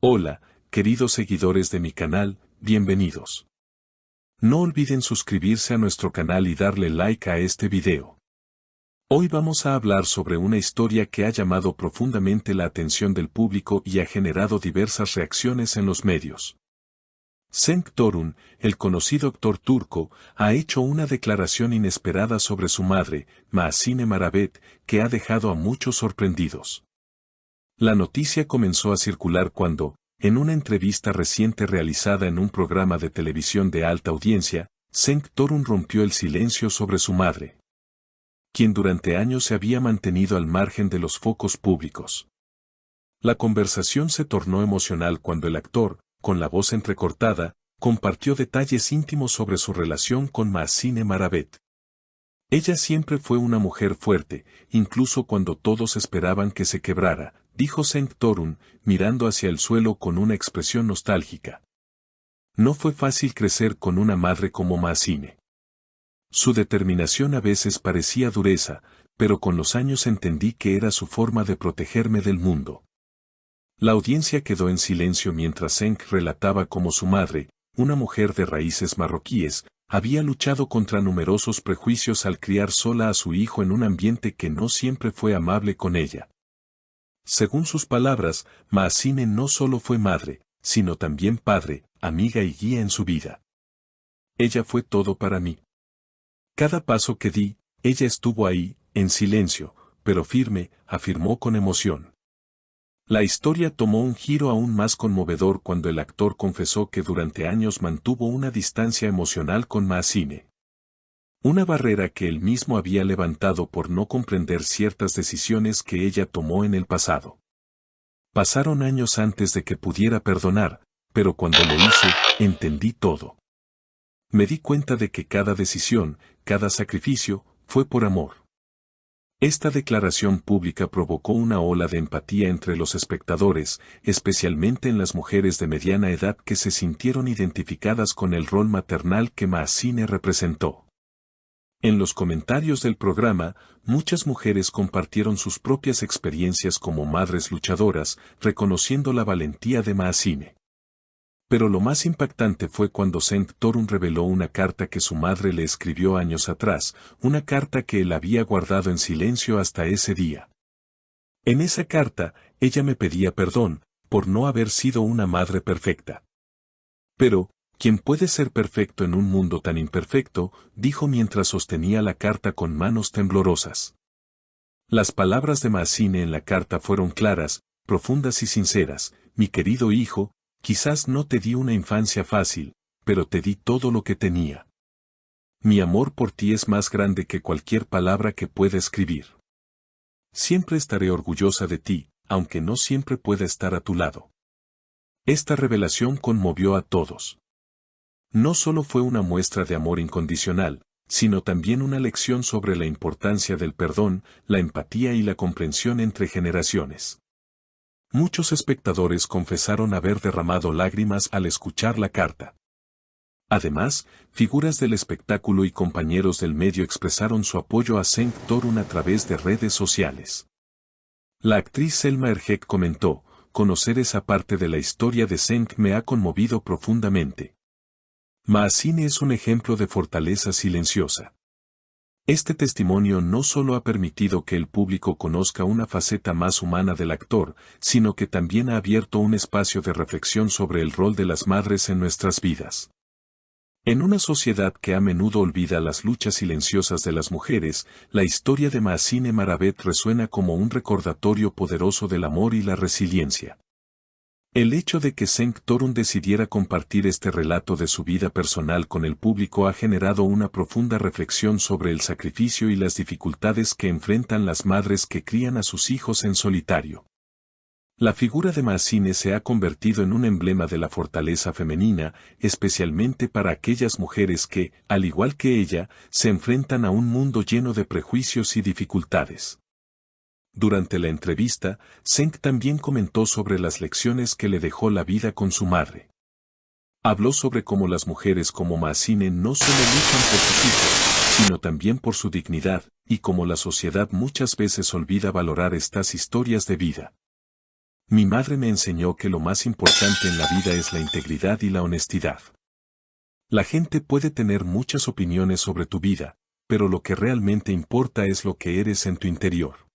Hola, queridos seguidores de mi canal, bienvenidos. No olviden suscribirse a nuestro canal y darle like a este video. Hoy vamos a hablar sobre una historia que ha llamado profundamente la atención del público y ha generado diversas reacciones en los medios. Cenk Torun, el conocido actor turco, ha hecho una declaración inesperada sobre su madre, Mahsine Maravet, que ha dejado a muchos sorprendidos. La noticia comenzó a circular cuando, en una entrevista reciente realizada en un programa de televisión de alta audiencia, Cenk Torun rompió el silencio sobre su madre, quien durante años se había mantenido al margen de los focos públicos. La conversación se tornó emocional cuando el actor, con la voz entrecortada, compartió detalles íntimos sobre su relación con Mahsine Maravet. Ella siempre fue una mujer fuerte, incluso cuando todos esperaban que se quebrara, dijo Cenk Torun, mirando hacia el suelo con una expresión nostálgica. No fue fácil crecer con una madre como Mahsine. Su determinación a veces parecía dureza, pero con los años entendí que era su forma de protegerme del mundo. La audiencia quedó en silencio mientras Cenk relataba cómo su madre, una mujer de raíces marroquíes, había luchado contra numerosos prejuicios al criar sola a su hijo en un ambiente que no siempre fue amable con ella. Según sus palabras, Mahsine no solo fue madre, sino también padre, amiga y guía en su vida. Ella fue todo para mí. Cada paso que di, ella estuvo ahí, en silencio, pero firme, afirmó con emoción. La historia tomó un giro aún más conmovedor cuando el actor confesó que durante años mantuvo una distancia emocional con Mahsine. Una barrera que él mismo había levantado por no comprender ciertas decisiones que ella tomó en el pasado. Pasaron años antes de que pudiera perdonar, pero cuando lo hice, entendí todo. Me di cuenta de que cada decisión, cada sacrificio, fue por amor. Esta declaración pública provocó una ola de empatía entre los espectadores, especialmente en las mujeres de mediana edad que se sintieron identificadas con el rol maternal que Mahsine representó. En los comentarios del programa, muchas mujeres compartieron sus propias experiencias como madres luchadoras, reconociendo la valentía de Mahsine. Pero lo más impactante fue cuando Cenk Torun reveló una carta que su madre le escribió años atrás, una carta que él había guardado en silencio hasta ese día. En esa carta, ella me pedía perdón, por no haber sido una madre perfecta. Pero, ¿quién puede ser perfecto en un mundo tan imperfecto?, dijo mientras sostenía la carta con manos temblorosas. Las palabras de Mahsine en la carta fueron claras, profundas y sinceras. Mi querido hijo, quizás no te di una infancia fácil, pero te di todo lo que tenía. Mi amor por ti es más grande que cualquier palabra que pueda escribir. Siempre estaré orgullosa de ti, aunque no siempre pueda estar a tu lado. Esta revelación conmovió a todos. No solo fue una muestra de amor incondicional, sino también una lección sobre la importancia del perdón, la empatía y la comprensión entre generaciones. Muchos espectadores confesaron haber derramado lágrimas al escuchar la carta. Además, figuras del espectáculo y compañeros del medio expresaron su apoyo a Cenk Torun a través de redes sociales. La actriz Selma Erkek comentó: conocer esa parte de la historia de Cenk me ha conmovido profundamente. Mahsine es un ejemplo de fortaleza silenciosa. Este testimonio no solo ha permitido que el público conozca una faceta más humana del actor, sino que también ha abierto un espacio de reflexión sobre el rol de las madres en nuestras vidas. En una sociedad que a menudo olvida las luchas silenciosas de las mujeres, la historia de Mahsine Maravet resuena como un recordatorio poderoso del amor y la resiliencia. El hecho de que Cenk Torun decidiera compartir este relato de su vida personal con el público ha generado una profunda reflexión sobre el sacrificio y las dificultades que enfrentan las madres que crían a sus hijos en solitario. La figura de Mahsine se ha convertido en un emblema de la fortaleza femenina, especialmente para aquellas mujeres que, al igual que ella, se enfrentan a un mundo lleno de prejuicios y dificultades. Durante la entrevista, Cenk también comentó sobre las lecciones que le dejó la vida con su madre. Habló sobre cómo las mujeres como Mahsine no solo luchan por sus hijos, sino también por su dignidad, y cómo la sociedad muchas veces olvida valorar estas historias de vida. Mi madre me enseñó que lo más importante en la vida es la integridad y la honestidad. La gente puede tener muchas opiniones sobre tu vida, pero lo que realmente importa es lo que eres en tu interior.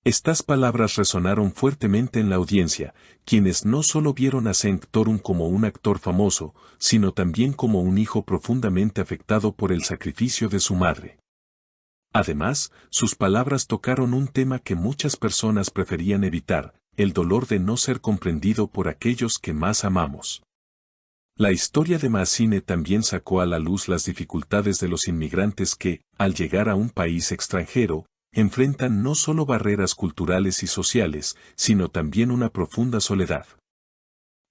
Estas palabras resonaron fuertemente en la audiencia, quienes no solo vieron a Cenk Torun como un actor famoso, sino también como un hijo profundamente afectado por el sacrificio de su madre. Además, sus palabras tocaron un tema que muchas personas preferían evitar, el dolor de no ser comprendido por aquellos que más amamos. La historia de Mahsine también sacó a la luz las dificultades de los inmigrantes que, al llegar a un país extranjero, enfrentan no solo barreras culturales y sociales, sino también una profunda soledad.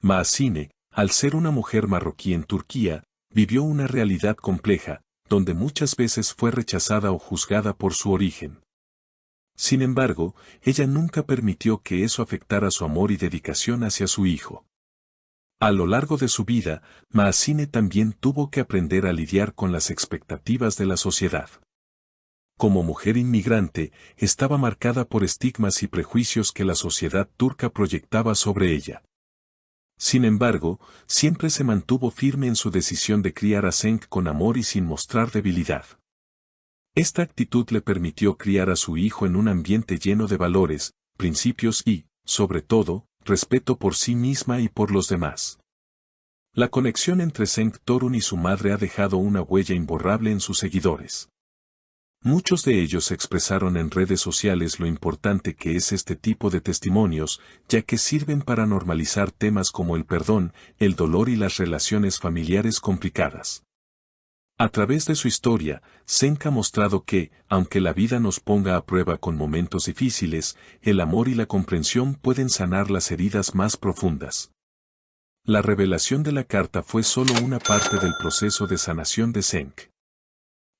Mahsine, al ser una mujer marroquí en Turquía, vivió una realidad compleja, donde muchas veces fue rechazada o juzgada por su origen. Sin embargo, ella nunca permitió que eso afectara su amor y dedicación hacia su hijo. A lo largo de su vida, Mahsine también tuvo que aprender a lidiar con las expectativas de la sociedad. Como mujer inmigrante, estaba marcada por estigmas y prejuicios que la sociedad turca proyectaba sobre ella. Sin embargo, siempre se mantuvo firme en su decisión de criar a Cenk con amor y sin mostrar debilidad. Esta actitud le permitió criar a su hijo en un ambiente lleno de valores, principios y, sobre todo, respeto por sí misma y por los demás. La conexión entre Cenk Torun y su madre ha dejado una huella imborrable en sus seguidores. Muchos de ellos expresaron en redes sociales lo importante que es este tipo de testimonios, ya que sirven para normalizar temas como el perdón, el dolor y las relaciones familiares complicadas. A través de su historia, Cenk ha mostrado que, aunque la vida nos ponga a prueba con momentos difíciles, el amor y la comprensión pueden sanar las heridas más profundas. La revelación de la carta fue solo una parte del proceso de sanación de Cenk.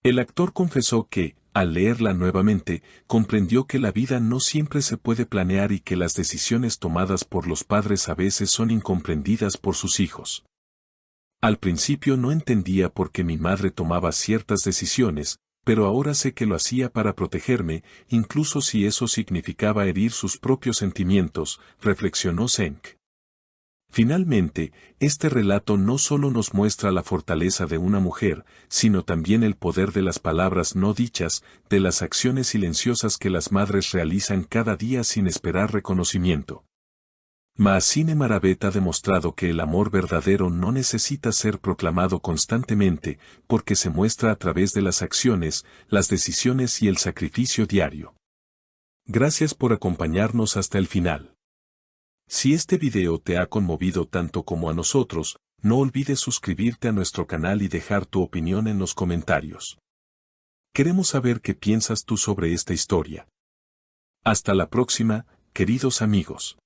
El actor confesó que, al leerla nuevamente, comprendió que la vida no siempre se puede planear y que las decisiones tomadas por los padres a veces son incomprendidas por sus hijos. Al principio no entendía por qué mi madre tomaba ciertas decisiones, pero ahora sé que lo hacía para protegerme, incluso si eso significaba herir sus propios sentimientos, reflexionó Cenk. Finalmente, este relato no solo nos muestra la fortaleza de una mujer, sino también el poder de las palabras no dichas, de las acciones silenciosas que las madres realizan cada día sin esperar reconocimiento. Mahsine Maravet ha demostrado que el amor verdadero no necesita ser proclamado constantemente, porque se muestra a través de las acciones, las decisiones y el sacrificio diario. Gracias por acompañarnos hasta el final. Si este video te ha conmovido tanto como a nosotros, no olvides suscribirte a nuestro canal y dejar tu opinión en los comentarios. Queremos saber qué piensas tú sobre esta historia. Hasta la próxima, queridos amigos.